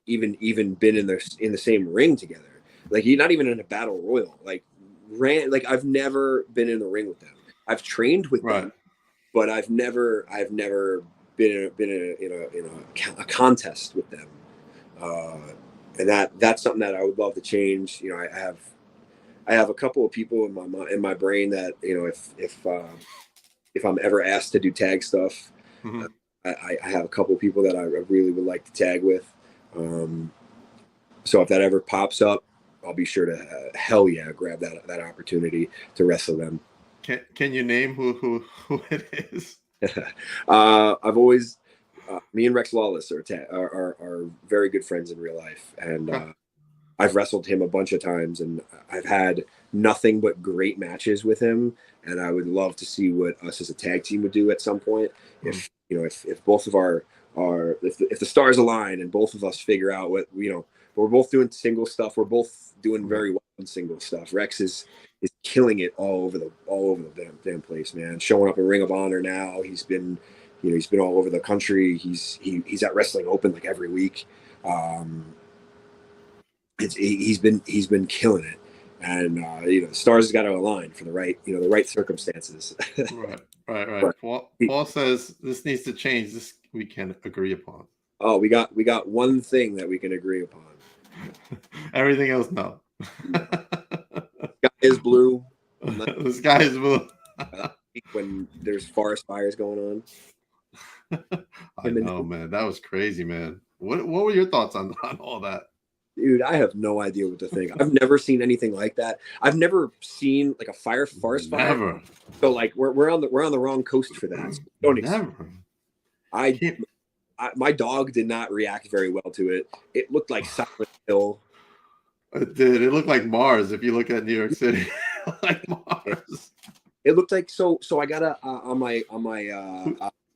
even been in the same ring together. Like you're not even in a battle royal. I've never been in the ring with them. I've trained with them, but I've never been in a contest with them. And that's something that I would love to change. You know, I have a couple of people in my brain that, you know, if I'm ever asked to do tag stuff, I have a couple of people that I really would like to tag with. So if that ever pops up, I'll be sure to hell yeah grab that opportunity to wrestle them. Can you name who it is? I've always me and Rex Lawless are very good friends in real life, and I've wrestled him a bunch of times, and I've had nothing but great matches with him. And I would love to see what us as a tag team would do at some point. If both of if the stars align and both of us figure out what, you know, we're both doing single stuff. We're both doing very well in single stuff. Rex is killing it all over the damn place, man. Showing up in Ring of Honor now. He's been all over the country. He's at Wrestling Open like every week. He's been killing it, and the stars got to align for the right circumstances. Right. Paul says this needs to change. This we can agree upon. Oh, we got one thing that we can agree upon. Everything else, no. Sky is blue. The sky is blue. When there's forest fires going on. I know, man. That was crazy, man. What were your thoughts on all that? Dude, I have no idea what to think. I've never seen anything like that. I've never seen like a forest fire. Never. So like we're on the wrong coast for that. So don't never. I my dog did not react very well to it. It looked like Silent Hill. It did. It looked like Mars if you look at New York City. Like Mars. It looked like so. I got a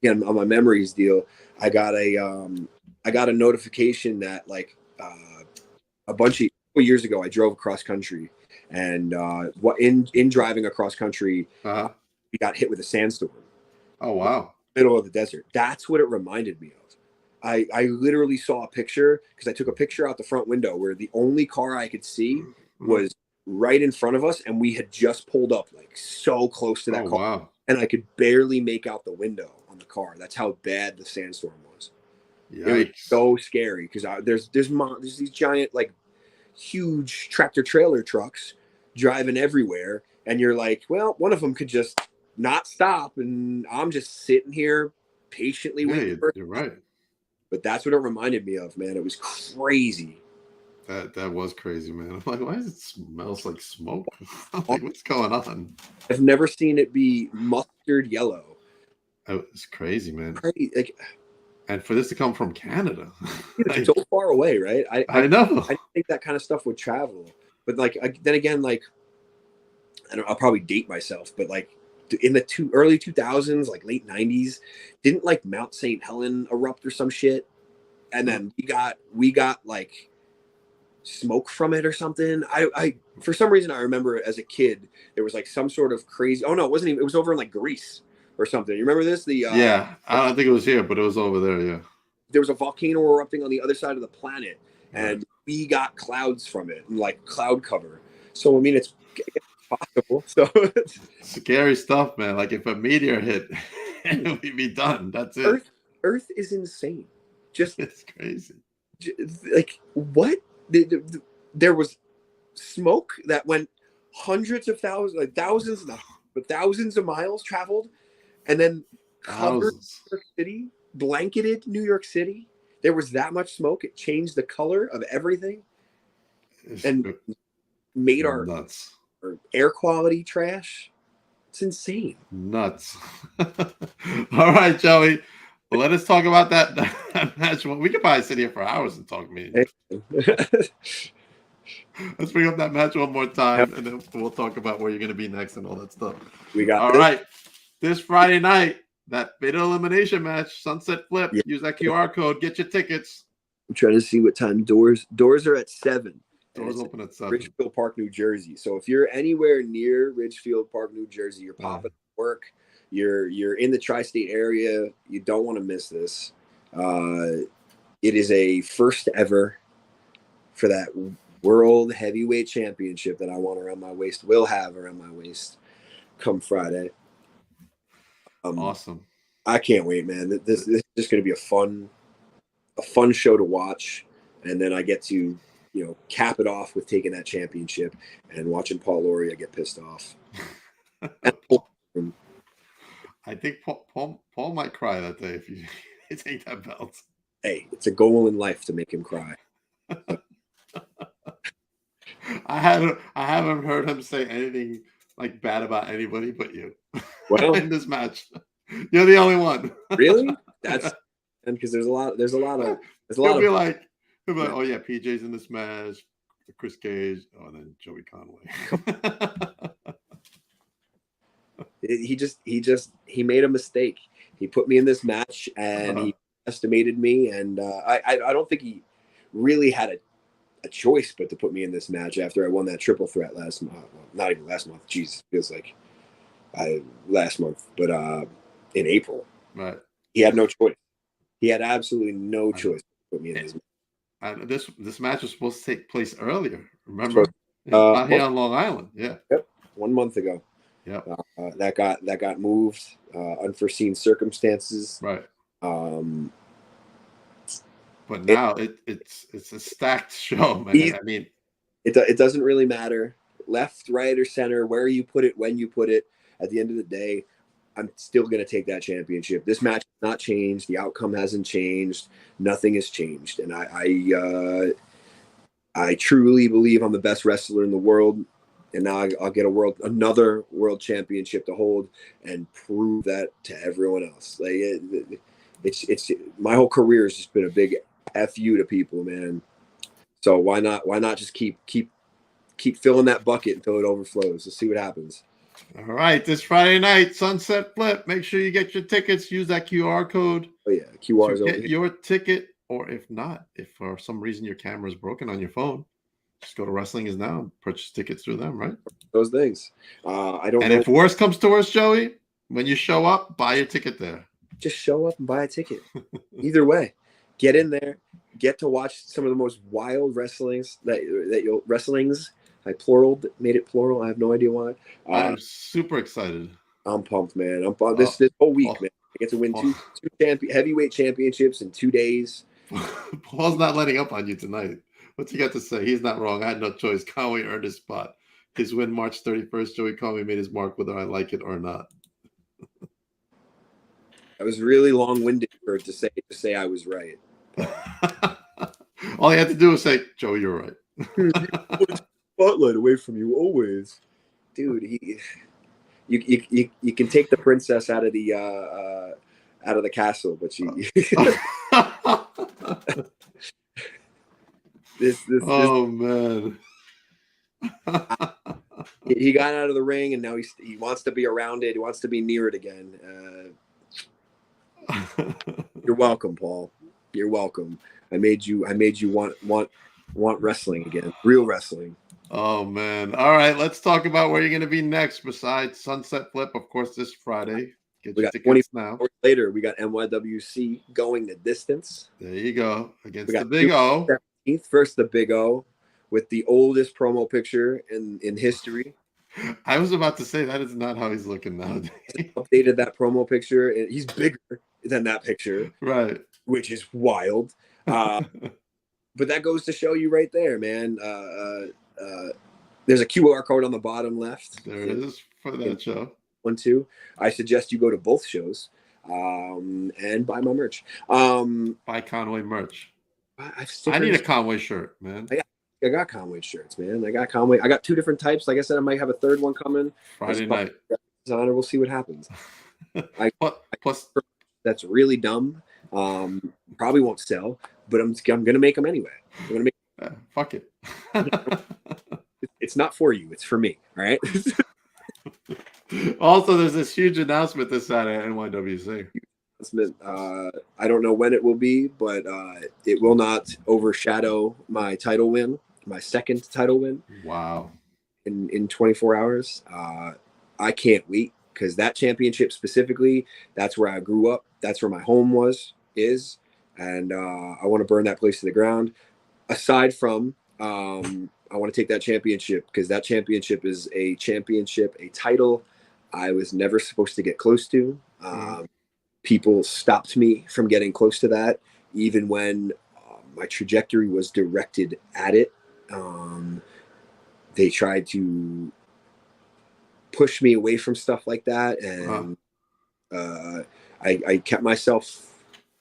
again on my memories deal. I got a notification that like a bunch of years ago I drove across country, and what in driving across country, we got hit with a sandstorm. Oh wow! Middle of the desert. That's what it reminded me of. I literally saw a picture because I took a picture out the front window where the only car I could see was right in front of us, and we had just pulled up like so close to that car. Wow. And I could barely make out the window on the car. That's how bad the sandstorm was. Yikes. It was so scary because there's these giant like huge tractor trailer trucks driving everywhere, and you're like, well, one of them could just not stop, and I'm just sitting here patiently waiting. You're right. But that's what it reminded me of, man. It was crazy. That was crazy, man. I'm like, why does it smells like smoke? I'm like, what's going on? I've never seen it be mustard yellow. It's crazy, man. Crazy. Like, and for this to come from Canada, it's so far away, right? I know. I didn't think that kind of stuff would travel, but like then again, like I'll probably date myself, but like in the early 2000s, like late 90s, didn't like Mount St. Helens erupt or some shit, and then we got like smoke from it or something. I for some reason I remember as a kid there was like some sort of crazy. Oh no, it wasn't even. It was over in like Greece or something. You remember this? Yeah, I don't think it was here, but it was over there. Yeah, there was a volcano erupting on the other side of the planet, and we got clouds from it, and like cloud cover. So I mean, it's possible. So scary stuff, man. Like if a meteor hit, we'd be done. That's it. Earth is insane. Just it's crazy. Like what? There was smoke that went hundreds of thousands, like thousands of miles traveled, and then covered New York City, blanketed New York City. There was that much smoke; it changed the color of everything, and made our air quality trash. It's insane. Nuts. All right, Joey. Well, let us talk about that match. Well, we could probably sit here for hours and talk, man. Let's bring up that match one more time, and then we'll talk about where you're going to be next and all that stuff. We got all right. This Friday night, that fatal elimination match, Sunset Flip. Yeah. Use that QR code. Get your tickets. I'm trying to see what time doors are at 7. Doors open at 7. Ridgefield Park, New Jersey. So if you're anywhere near Ridgefield Park, New Jersey, you're popping work. You're in the tri-state area. You don't want to miss this. It is a first ever for that World Heavyweight Championship that I want around my waist. Will have around my waist come Friday. Awesome. I can't wait, man. This is just going to be a fun show to watch, and then I get to cap it off with taking that championship and watching Paul Loria get pissed off. I think Paul might cry that day if you take that belt. Hey, it's a goal in life to make him cry. I haven't heard him say anything like bad about anybody but you. Well, in this match, you're the only one. Really? That's because there's a lot of he'll be like, oh yeah, PJ's in this match, Chris Cage, and then Joey Conway. He made a mistake. He put me in this match and he estimated me, and I don't think he really had a choice but to put me in this match after I won that triple threat last month. Well, not even last month. Jeez, feels like last month, but in April. Right. He had no choice. He had absolutely no choice to put me in this match. And this match was supposed to take place earlier. Remember? Out here on Long Island. Yeah. Yep. 1 month ago. Yeah. That got moved. Unforeseen circumstances. Right. But now it's a stacked show, man. I mean, it doesn't really matter left, right, or center where you put it, when you put it. At the end of the day, I'm still going to take that championship. This match has not changed. The outcome hasn't changed. Nothing has changed, and I truly believe I'm the best wrestler in the world. And now I'll get another world championship to hold and prove that to everyone else. Like it's my whole career has just been a big fu to people, man. So why not just keep filling that bucket until it overflows. Let's see what happens. All right, this Friday night, Sunset Flip. Make sure you get your tickets. Use that QR code. Oh yeah, QR to is over get here. your ticket, or if not, if for some reason your camera is broken on your phone, just go to Wrestling Is Now and purchase tickets through them, right? Those things. I don't and know. If worse comes to worse, Joey, when you show up, buy your ticket there. Just show up and buy a ticket. Either way, get in there, get to watch some of the most wild wrestlings that you'll wrestlings. I made it plural. I have no idea why. I'm super excited. I'm pumped, man. I'm pumped. This whole week, man. I get to win two heavyweight championships in 2 days. Paul's not letting up on you tonight. What's he got to say? He's not wrong. I had no choice. Conway earned his spot. His win March 31st. Joey Conway made his mark, whether I like it or not. I was really long-winded to say I was right. All you had to do was say, Joey, you're right. Spotlight away from you always, dude. You can take the princess out of the castle, but oh man. He got out of the ring and now he wants to be around it. He wants to be near it again. You're welcome, Paul. You're welcome. I made you want wrestling again. Real wrestling. Oh man. All right, let's talk about where you're going to be next besides Sunset Flip, of course, this Friday. We got 24 hours later. We got NYWC Going the Distance. There you go. Against the Big O. 17th, first the Big O with the oldest promo picture in history. I was about to say that is not how he's looking nowadays. Updated that promo picture, and he's bigger than that picture, right? Which is wild. But that goes to show you right there, man. There's a QR code on the bottom left. There it is for that show. 1, 2. I suggest you go to both shows and buy my merch. Buy Conway merch. I need a Conway shirt, man. I got Conway shirts, man. I got Conway. I got 2 different types. Like I said, I might have a third one coming Friday night. We'll see what happens. Plus, that's really dumb. Probably won't sell, but I'm gonna make them anyway. I'm gonna make. Fuck it. It's not for you. It's for me. All right. Also, there's this huge announcement this Saturday at NYWC. I don't know when it will be, but it will not overshadow my title win, my second title win. Wow. In 24 hours. I can't wait because that championship specifically, that's where I grew up. That's where my home is. And I want to burn that place to the ground. Aside from, I want to take that championship because that championship is a title I was never supposed to get close to. People stopped me from getting close to that, even when my trajectory was directed at it. They tried to push me away from stuff like that, and I kept myself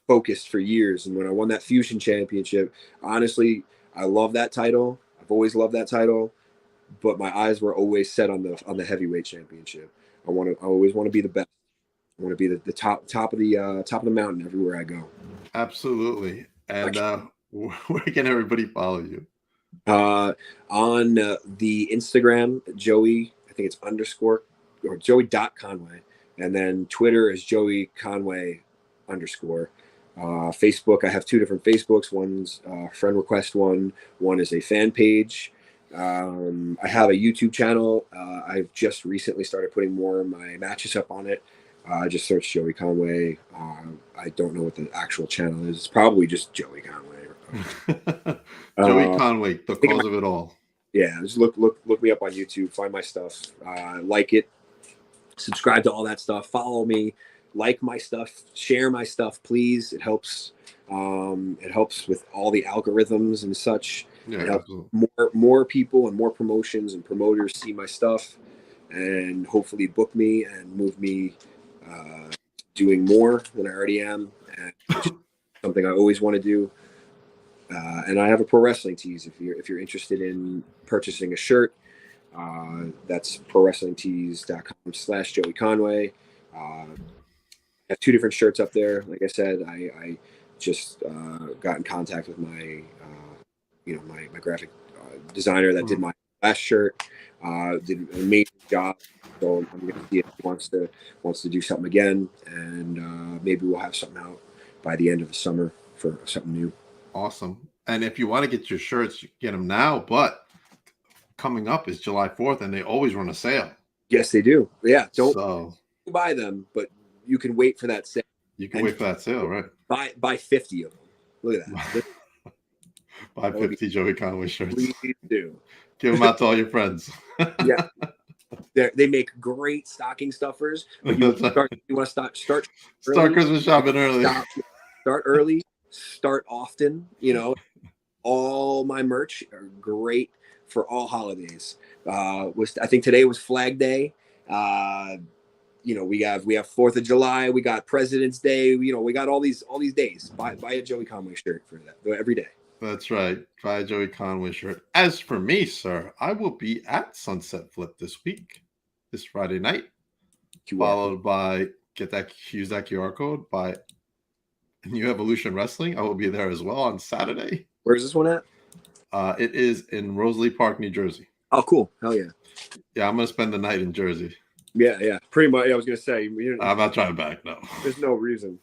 focused for years. And when I won that Fusion Championship, honestly, I love that title. I've always loved that title, but my eyes were always set on the heavyweight championship. I always want to be the best. I want to be the top of the mountain everywhere I go. Absolutely. And where can everybody follow you? On the Instagram, Joey, I think it's _ or Joey.Conway. And then Twitter is Joey Conway _ Facebook, I have 2 different Facebooks. One's friend request one is a fan page. I have a YouTube channel. I've just recently started putting more of my matches up on it. Just search Joey Conway. I don't know what the actual channel is. It's probably just Joey Conway. Joey Conway, the cause of it all. Yeah, just look me up on YouTube. Find my stuff. Like it. Subscribe to all that stuff. Follow me. Like my stuff. Share my stuff, please. It helps. It helps with all the algorithms and such. Yeah, it helps more people and more promotions and promoters see my stuff, and hopefully book me and move me doing more than I already am. And something I always want to do. And I have a pro wrestling tees. If you're interested in purchasing a shirt, that's prowrestlingtees.com/Joey Conway. have 2 different shirts up there. Like I said, I just got in contact with my my graphic designer that did my last shirt. Did an amazing job. So I'm going to see if he wants to do something again, and maybe we'll have something out by the end of the summer for something new. Awesome. And if you want to get your shirts, you can get them now. But coming up is July 4th, and they always run a sale. Yes, they do. Yeah, don't buy them, but you can wait for that sale. You can wait for that sale, right? Buy 50 of them. Look at that. Buy 50 Joey Conway shirts. Please do. Give them out to all your friends. Yeah. They make great stocking stuffers. But you want to start Christmas shopping early. Start early. Start often. All my merch are great for all holidays. I think today was Flag Day. We have 4th of July. We got President's Day. We got all these days. Buy a Joey Conway shirt for that every day. That's right. Buy a Joey Conway shirt. As for me, sir, I will be at Sunset Flip this Friday night, followed by use that QR code by New Evolution Wrestling. I will be there as well on Saturday. Where's this one at? It is in Rosalie Park, New Jersey. Oh, cool. Hell yeah. Yeah, I'm going to spend the night in Jersey. Yeah. Pretty much. I was going to say. I'm not trying back, no. There's no reason.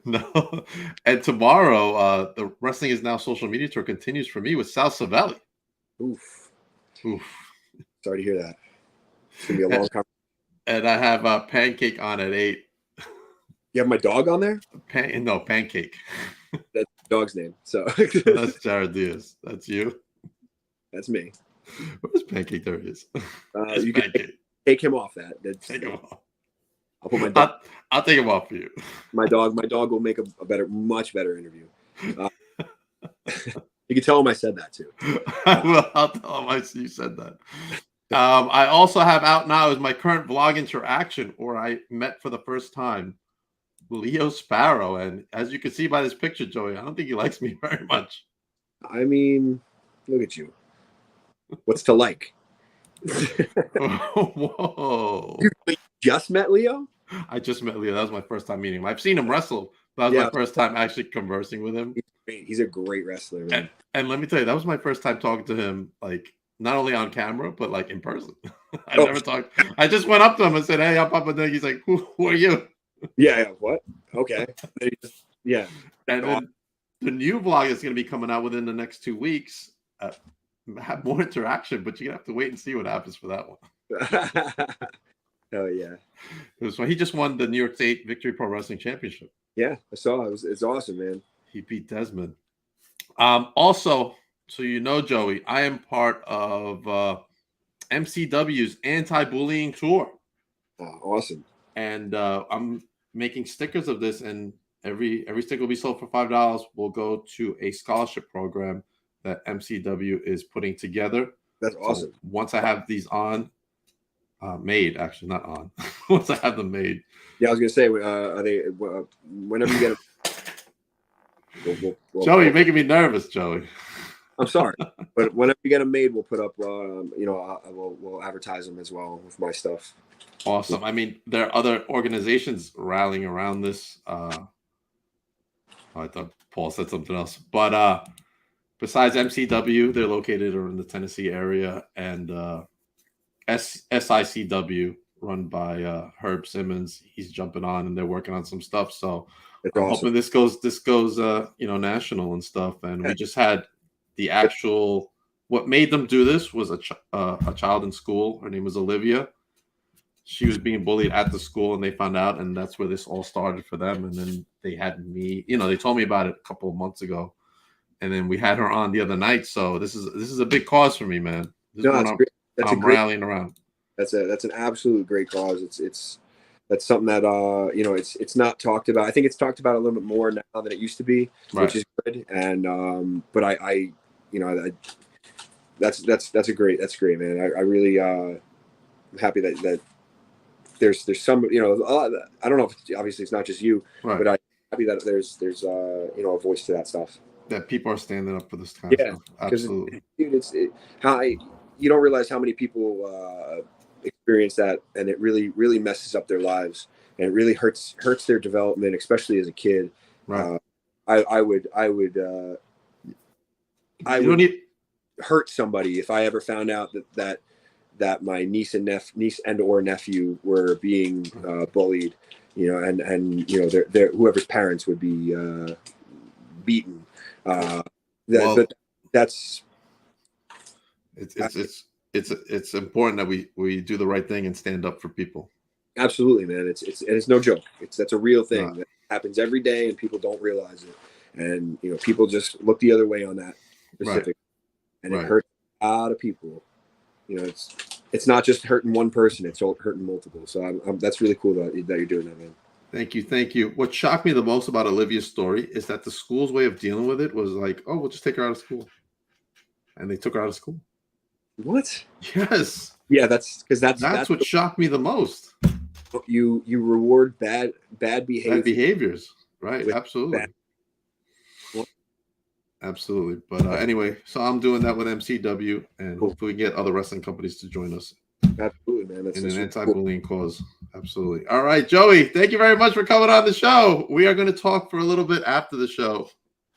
No. And tomorrow, the Wrestling Is Now social media tour continues for me with Sal Savelli. Oof. Sorry to hear that. It's going to be a long conversation. And I have Pancake on at 8. You have my dog on there? No, Pancake. That's the dog's name. So that's Jared Diaz. That's you. That's me. Where's Pancake? There he is. You can take him off that. Take him off. I'll put my dog. I'll take him off for you. My dog will make a much better interview. You can tell him I said that too. I'll tell him you said that. I also have out now is my current vlog interaction, where I met for the first time Leo Sparrow, and as you can see by this picture, Joey, I don't think he likes me very much. I mean, look at you. What's to like? Whoa! You just met Leo? I just met Leo. That was my first time meeting him. I've seen him wrestle, but that was my first time actually conversing with him. He's a great wrestler, man. And let me tell you, that was my first time talking to him, like not only on camera, but like in person. I never talked. I just went up to him and said, "Hey, I'm Papa Nick." He's like, "Who are you?" Yeah. What? Okay. Yeah. And then the new vlog is going to be coming out within the next 2 weeks. Have more interaction, but you're gonna have to wait and see what happens for that one. Oh yeah. It was when he just won the New York State Victory Pro Wrestling Championship. Yeah, I saw it. It's awesome, man. He beat Desmond. Also, so Joey, I am part of MCW's anti-bullying tour. Oh, awesome. And I'm making stickers of this, and every sticker will be sold for $5. Will go to a scholarship program that MCW is putting together. That's awesome. So once I have these made, actually not on. Once I have them made. Yeah, I was gonna say, are they? Whenever you get them, Joey, you're making me nervous, Joey. I'm sorry, but whenever you get them made, we'll put up. We'll advertise them as well with my stuff. Awesome. I mean, there are other organizations rallying around this. I thought Paul said something else, but besides MCW, they're located in the Tennessee area, and SICW, run by Herb Simmons. He's jumping on, and they're working on some stuff. So I'm hoping this goes national and stuff. And we just had the actual. What made them do this was a child in school. Her name was Olivia. She was being bullied at the school, and they found out, and that's where this all started for them. And then they had me. They told me about it a couple of months ago. And then we had her on the other night. So this is a big cause for me, man. I'm rallying around. That's an absolute great cause. That's something that it's not talked about. I think it's talked about a little bit more now than it used to be, which is good. And but that's great, man. I really I'm happy that there's some a lot of, I don't know if obviously it's not just you, but I'm happy that there's a voice to that stuff. That people are standing up for this kind of stuff. Absolutely. Dude, you don't realize how many people experience that, and it really, really messes up their lives. and it really hurts their development, especially as a kid. Right. I would hurt somebody if I ever found out that my niece and or nephew were being bullied, and their whoever's parents would be beaten. But that's it's important that we do the right thing and stand up for people. Absolutely, man. It's no joke. That's a real thing that happens every day, and people don't realize it. And people just look the other way on that specific, and it hurts a lot of people. It's not just hurting one person; it's hurting multiple. So that's really cool that you're doing that, man. Thank you. What shocked me the most about Olivia's story is that the school's way of dealing with it was like, oh, we'll just take her out of school, and they took her out of school. What? Yes. Yeah, that's what shocked me the most. You reward bad behavior. Bad behaviors, right? Absolutely. Absolutely. But anyway, so I'm doing that with MCW, and hopefully we get other wrestling companies to join us. Absolutely, man. In an anti-bullying cause. Absolutely. All right, Joey, thank you very much for coming on the show. We are going to talk for a little bit after the show.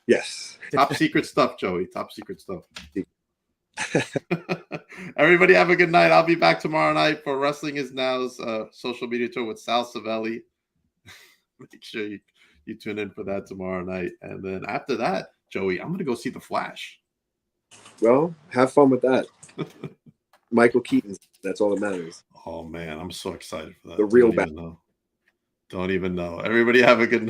Yes. Top secret stuff, Joey. Top secret stuff. Everybody have a good night. I'll be back tomorrow night for Wrestling Is Now's social media tour with Sal Savelli. Make sure you tune in for that tomorrow night. And then after that, Joey, I'm going to go see The Flash. Well, have fun with that. Michael Keaton. That's all that matters. Oh, man. I'm so excited for that. The real Don't even know. Everybody have a good night.